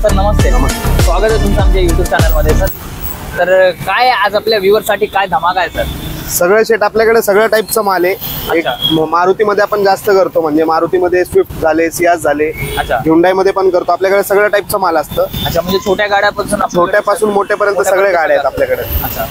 Sir नमस्ते. स्वागत आहे तुमचं आमच्या YouTube चॅनलमध्ये सर. तर काय आज आपल्या व्ह्यूअरसाठी काय धमाका आहे सर? सगळे शेट आपल्याकडे सगळ्या टाईपचा माल आहे. एक मारुतीमध्ये आपण जास्त करतो, म्हणजे मारुतीमध्ये स्विफ्ट झाले, सियाज झाले, ह्युंडाई मध्ये पण करतो. आपल्याकडे सगळ्या टाईपचा माल असतं. अच्छा, म्हणजे छोट्या गाड्यापासून मोठ्यापर्यंत सगळे गाड्या आहेत आपल्याकडे. अच्छा,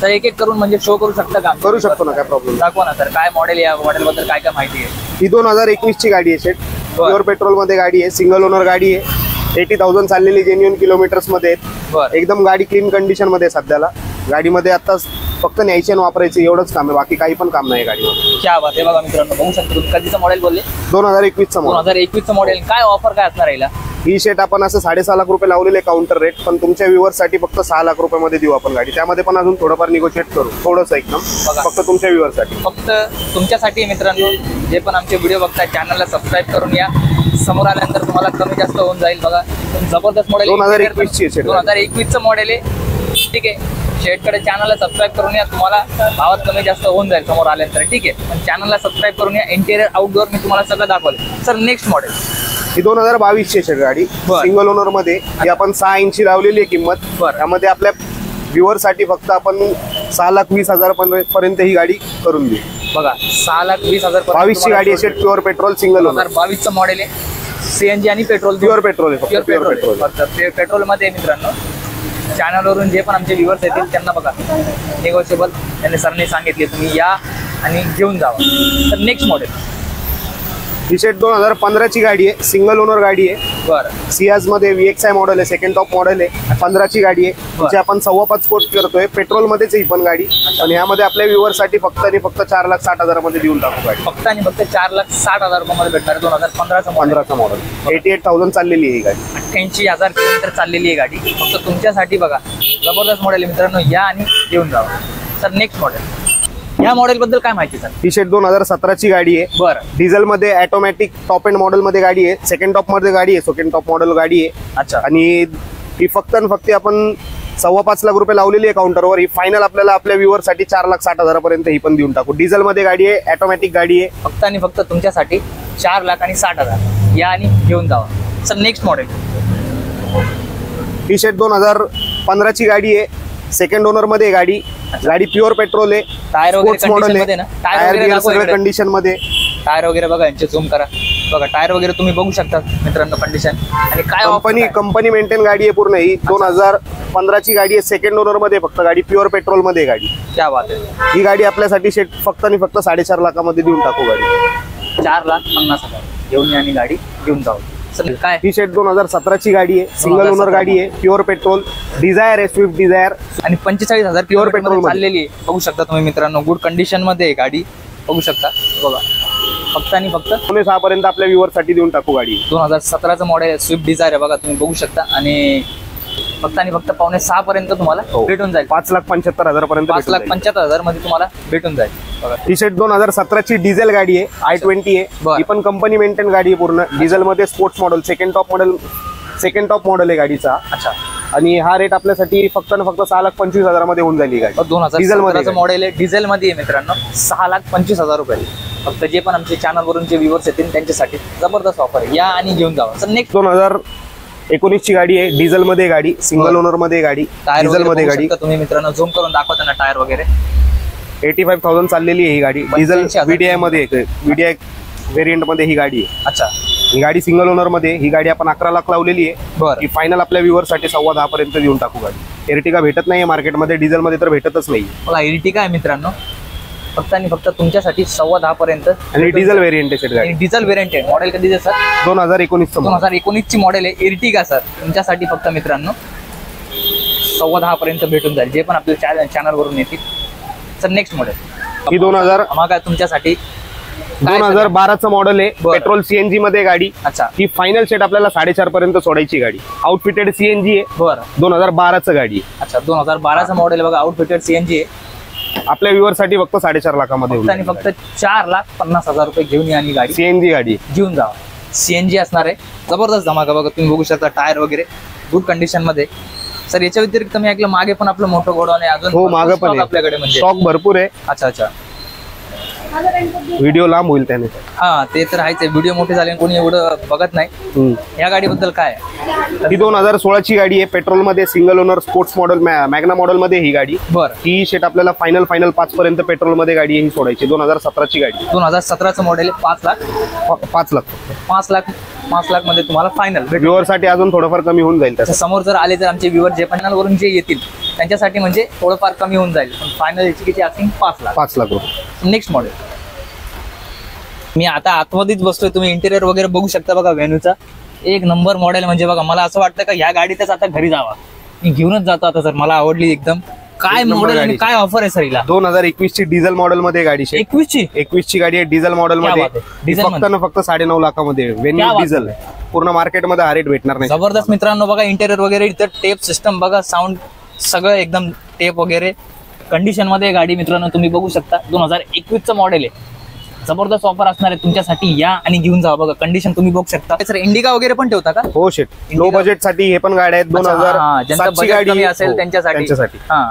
तर एक एक करून म्हणजे शो करू शकता का? करू शकतो ना, काय प्रॉब्लेम. दाखवा ना सर, काय मॉडेल, या मॉडेल बद्दल काय काय माहिती आहे? ही 2021 ची गाडी आहे शेट. प्युअर पेट्रोल मध्ये गाडी आहे, सिंगल ओनर गाडी आहे. 80,000 चाललेली, जेन्युइन किलोमीटर्स मध्ये आहेत. एकदम गाडी क्लीन कंडिशन मध्ये सध्याला. गाडीमध्ये आता फक्त न्यायची आणि वापरायची एवढंच काम आहे, बाकी काही पण काम नाही गाडीवर. क्या बात आहे. बघा मित्रांनो, बघू शकता तुम्ही कधीचं मॉडेल बोलले? 2021 चं मॉडेल. 2021 चं मॉडेल. काय ऑफर काय असणार आहे? ही शेट आपण असं 6.5 लाख रुपये लावलेले काउंटर रेट, पण तुमच्या व्ह्यूअर्स साठी फक्त 6 लाख रुपये मध्ये देऊ आपण गाडी. त्यामध्ये पण अजून थोडंफार निगोशिएट करू, थोडंसं एकदम फक्त तुमच्या व्ह्यूअर्स साठी. फक्त तुमच्यासाठी मित्रांनो, जे पण आमचे व्हिडिओ बघताय चॅनलला सबस्क्राईब करून या. समोर आल्यानंतर तुम्हाला कमी जास्त होऊन जाईल. बघा जबरदस्त मॉडेल 2021 चं मॉडेल आहे. ठीक आहे, शेटकडे चॅनलला सबस्क्राईब करून या, तुम्हाला भावात कमी जास्त होऊन जाईल समोर आल्यानंतर. ठीक आहे, पण चॅनलला सबस्क्राईब करून या. इंटेरियर आउटडोअर मी तुम्हाला सगळं दाखवलं. सर नेक्स्ट मॉडेल ही 2022 ची गाडी, सिंगल ओनर मध्ये. ही आपण 6 इंची लावलेली आहे किंमत. त्यामध्ये आपल्या व्ह्यूअर साठी फक्त आपण 6,20,000 पर्यंत ही गाडी करून देऊ. बघा 6,20,000. 22 ची गाडी आहे, प्युअर पेट्रोल सिंगल ओनर. 22 चं मॉडेल आहे. सीएनजी आणि पेट्रोल, प्युअर पेट्रोल आहे. पेट्रोल मध्ये मित्रांनो, चॅनलवरून जे पण आमचे व्ह्यूअर्स येतील त्यांना बघा निगोशिएबल त्यांनी सरने सांगितले, तुम्ही या आणि घेऊन जावा. तर नेक्स्ट मॉडेल ही शेट 2015 ची गाडी आहे, सिंगल ओनर गाडी आहे. बरं, सियाज मध्ये VXI मॉडेल आहे, सेकंड टॉप मॉडेल आहे. 15 ची गाडी आहे, तिची आपण 5.25 कोट करतोय. पेट्रोल मध्येच ही पण गाडी. आणि यामध्ये आपल्या व्ह्यूअर साठी फक्त आणि फक्त 4,60,000 मध्ये देऊन टाकू गाडी. फक्त आणि फक्त 4,60,000 मध्ये भेटणार. 2015 मॉडेल. 88,000 चाललेली आहे ही गाडी. 88,000 किलोमीटर चाललेली आहे गाडी. फक्त तुमच्यासाठी बघा जबरदस्त मॉडेल आहे मित्रांनो, या आणि घेऊन जावा. तर नेक्स्ट मॉडेल, या मॉडेल बद्दल काय माहिती सर? ही शेट 2017 ची गाडी आहे. बरं, डिझेल मध्ये ऑटोमॅटिक टॉप एंड मॉडेल मध्ये गाडी आहे. सेकंड टॉप मध्ये गाडी आहे, सेकंड टॉप मॉडेल गाडी आहे. अच्छा, आणि ही फक्त आणि फक्त आपण 5.25 लाख रुपये लावलेली आहे काउंटरवर. ही फायनल आपल्याला आपल्या व्ह्यूअर साठी 4,60,000 पर्यंत ही पण देऊन टाकू. डिझेल मध्ये गाडी आहे, ऑटोमॅटिक गाडी आहे. फक्त आणि फक्त तुमच्यासाठी 4,60,000. या आणि घेऊन जावा. सर नेक्स्ट मॉडेल, ही शेट 2015 ची गाडी आहे, सेकंड ओनर मध्ये गाडी. गाडी प्युअर पेट्रोल आहे. टायर वगैरे मॉडेल आहे, टायर सगळं कंडिशन मध्ये. टायर वगैरे बघा, यांचे झूम करा. बघा टायर वगैरे तुम्ही बघू शकता मित्रांनो, कंडिशन. आणि काय कंपनी मेंटेन गाडी आहे पूर्ण. ही 2015 ची गाडी आहे, सेकंड ओनर मध्ये फक्त गाडी, प्युअर पेट्रोल मध्ये गाडी. क्या बात आहे. ही गाडी आपल्यासाठी शेट फक्त आणि फक्त 4.5 लाखामध्ये देऊन टाकू गाडी. 4,50,000 घेऊन या आणि गाडी घेऊन जाऊ. काय ही शेट 2017 ची गाडी आहे, सिंगल ओनर गाडी आहे, प्युअर पेट्रोल. डिझायर आहे, स्विफ्ट डिझायर. आणि 45,000 प्युअर पेट्रोल चाललेली आहे. बघू शकता तुम्ही मित्रांनो, गुड कंडिशन मध्ये आहे गाडी. बघू शकता. बघा फक्त आणि फक्त 6 पर्यंत आपल्या व्ह्यूअर साठी देऊन टाकू गाडी. 2017 मॉडेल आहे, स्विफ्ट डिझायर आहे. बघा तुम्ही बघू शकता. आणि फक्त आणि फक्त 5.6 पर्यंत तुम्हाला भेटून जाईल. 5,75,000 पर्यंत. 5,75,000 मध्ये तुम्हाला भेटून जाईल. बघा टी शर्ट 2017 ची डिझेल गाडी आहे, i20 आहे. ही पण कंपनी मेंटेन गाडी आहे पूर्ण. डिझेल मध्ये sports model, second top model आहे गाडीचा. अच्छा, आणि हा रेट आपल्यासाठी फक्त आणि फक्त 6,25,000 मध्ये होऊन जाईल गाडी. 2017 मॉडेल आहे, डिझेल मध्ये आहे मित्रांनो. 6,25,000 रुपये. फक्त जे पण आमचे चॅनल वरून जे व्ह्यूअर्स येतील त्यांच्यासाठी जबरदस्त ऑफर आहे. या आणि घेऊन जावा. सर नेक्स्ट 2019 ची गाडी आहे, डिझेल मध्ये गाडी, सिंगल ओनर मध्ये गाडी, डिझेल मध्ये गाडी. तुम्ही मित्रांनो झूम करून दाखवता ना टायर वगैरे. 85,000 चाललेली आहे ही गाडी. डिझेल VDI मध्ये, VDI व्हेरियंट मध्ये ही गाडी आहे. अच्छा, ही गाडी सिंगल ओनर मध्ये. ही गाडी आपण 11 लाख लावलेली आहे. ही फायनल आपल्या व्ह्यूअर साठी 10.25 पर्यंत देऊन टाकू गाडी. एर्टिगा भेटत नाही मार्केटमध्ये, डिझेल मध्ये तर भेटतच नाही. मला एर्टिगा आहे मित्रांनो, फक्त आणि फक्त तुमच्यासाठी 10.25 पर्यंत. आणि डिझेल व्हेरियंट आहे गाडी. डिझेल व्हेरियंट आहे. मॉडेल कधी आहे सर? 2019 ची मॉडेल आहे. एर्टिगा सर तुमच्यासाठी फक्त मित्रांनो 10.25 पर्यंत भेटून जाईल, जे पण आपल्या चॅनल वरून येतील. सर नेक्स्ट मॉडेल, ही 2000 तुमच्यासाठी 2012चं मॉडेल आहे, पेट्रोल CNG मध्ये गाडी. अच्छा, ही फायनल सेट आपल्याला 4.5 पर्यंत सोडायची गाडी. आउटफिटेड CNG आहे. बरं, 2012चं गाडी. अच्छा, 2012चं मॉडेल बघा, आउटफिटेड CNG आहे. आपल्या व्ह्यूअर साठी फक्त 4.5 लाखामध्ये. आणि फक्त 4,50,000 रुपये घेऊन या आणि गाडी CNG गाडी घेऊन जावा. CNG असणार आहे. जबरदस्त धमाका. बघा तुम्ही बघू शकता, टायर वगैरे गुड कंडिशन मध्ये. सर याच्या व्यतिरिक्त मी ऐकलं मागे पण आपलं मोठं गोडाऊन आहे अजून? हो, मागे पण आपल्याकडे म्हणजे स्टॉक भरपूर आहे. अच्छा अच्छा, व्हिडिओ लांब होईल त्याने. हा ते तर आहेच, व्हिडिओ मोठे झाले कोणी एवढं बघत नाही. या गाडीबद्दल काय? ही 2016ची गाडी आहे, पेट्रोल मध्ये single owner sports model Magna model मध्ये ही गाडी. बरं. ही शेट आपल्याला फायनल 5 पर्यंत पेट्रोल मध्ये गाडी ही सोडायची. 2017ची गाडी. 2017चं मॉडेल आहे. 5 लाख 5 लाख मध्ये तुम्हाला फायनल. व्ह्युअर साठी अजून थोडंफार कमी होऊन जाईल. त्याच्या समोर जर आले तर आमचे व्ह्युअर जे चॅनल वरून जे येतील त्यांच्यासाठी म्हणजे थोडंफार कमी होऊन जाईल, पण फायनल याची किती असतील? 5 लाख रुपये. Next model. मी आता आतमध्येच बसतोय, तुम्ही इंटेरियर वगैरे बघू शकता बघा. व्हेन्यूचा एक नंबर मॉडेल म्हणजे बघा, मला असं वाटतं का ह्या गाडीतच आता घरी जावा. मी घेऊनच जातो आता सर, मला आवडली एकदम. काय मॉडेल आणि काय ऑफर आहे सर हिला? 2021ची डिझेल मॉडेल मध्ये गाडी. 21ची गाडी आहे डिझेल मॉडेल मध्ये. फक्त 9.5 लाखामध्ये व्हेन्यू डिझेल. पूर्ण मार्केटमध्ये हा रेट भेटणार नाही. जबरदस्त मित्रांनो बघा, इंटेरियर वगैरे इथं टेप सिस्टम बघा, साऊंड सगळं एकदम टेप वगैरे कंडिशन मध्ये गाडी मित्रांनो तुम्ही बघू शकता. 2021चं मॉडेल आहे. जबरदस्त ऑफर असणार आहे तुमच्यासाठी, या आणि घेऊन जा. बघा कंडिशन तुम्ही बघू शकता. सर इंडिका वगैरे पण ठेवता का? हो शेट, लो बजेट साठी हे पण गाड्या आहेत. 2007ची गाडी असेल त्यांच्यासाठी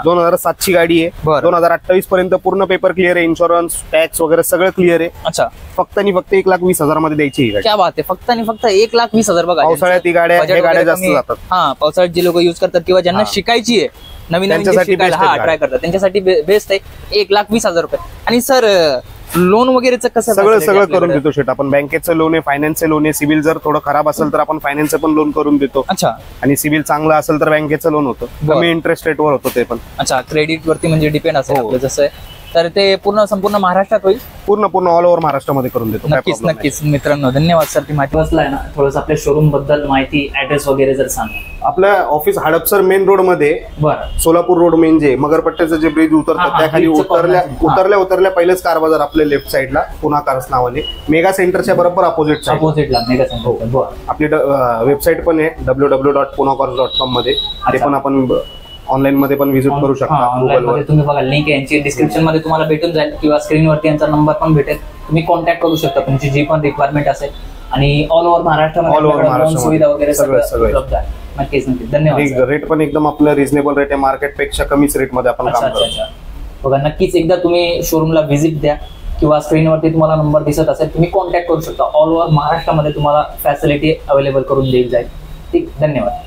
2007ची गाडी आहे. 2028 पर्यंत पूर्ण पेपर क्लिअर आहे, इन्शुरन्स टॅक्स वगैरे सगळं क्लिअर आहे. अच्छा, फक्त आणि फक्त 1,20,000 मध्ये द्यायची ही गाडी. क्या बात आहे, फक्त आणि फक्त 1,20,000. बघा पावसाळ्यात ही गाड्या जास्त जातात. हा, पावसाळ्यात जे लोक युज करतात किंवा ज्यांना शिकायची आहे, नवीन ट्राय करतात, त्यांच्यासाठी बेस्ट आहे. 1,20,000 रुपये. आणि सर लोन वगैरेचं कसं? सगळं करून देतो शेट आपण. बँकेचं लोन आहे, फायनान्सचं लोन आहे. सिबिल जर थोडं खराब असेल तर आपण फायनान्सचं पण लोन करून देतो. अच्छा. आणि सिबिल चांगलं असेल तर बँकेचं लोन होतं, कमी इंटरेस्ट रेटवर होतं ते पण. अच्छा, क्रेडिट वरती म्हणजे डिपेंड असेल जसं आहे. तर ते संपूर्ण महाराष्ट्रात होईल? पूर्ण ऑल ओव्हर महाराष्ट्रामध्ये करून देतो. नक्कीच मित्रांनो, धन्यवाद सर. ती माहिती वाचलाय ना. थोडंसं आपल्या शोरूम बद्दल माहिती, ऍड्रेस वगैरे जर सांगा. आपलं ऑफिस हडपसर मेन रोड मध्ये, सोलापूर रोड मेन जे मगरपट्ट्याचं जे ब्रिज उतरतात त्या खाली उतरल्या पहिलेच कार बाजार आपल्या लेफ्ट साईडला पुन्हा कार्स नावाने मेगा सेंटरच्या बरोबर अपोजिटला मेगा सेंटर. आपली वेबसाईट पण आहे www.punacars.com मध्ये. ते पण आपण ऑनलाईन मध्ये पण व्हिजिट करू शकता. ऑनलाईन तुम्ही बघा, लिंक यांची डिस्क्रिप्शन मध्ये तुम्हाला भेटून जाईल किंवा स्क्रीनवरती यांचा नंबर पण भेटेल. तुम्ही कॉन्टॅक्ट करू शकता तुमची जी पण रिक्वायरमेंट असेल. आणि ऑल ओव्हर महाराष्ट्रामध्ये सुविधा वगैरे सगळं उपलब्ध आहे. नक्कीच धन्यवाद. रेट पण एकदम आपलं रिझनेबल रेट आहे, मार्केट पेक्षा कमीच रेट मध्ये आपण काम करतो. बघा, नक्कीच एकदा तुम्ही शोरूमला व्हिजिट द्या किंवा स्क्रीनवरती तुम्हाला नंबर दिसत असेल, तुम्ही कॉन्टॅक्ट करू शकता. ऑल ओव्हर महाराष्ट्रामध्ये तुम्हाला फॅसिलिटी अवेलेबल करून देईल जाईल. ठीक, धन्यवाद.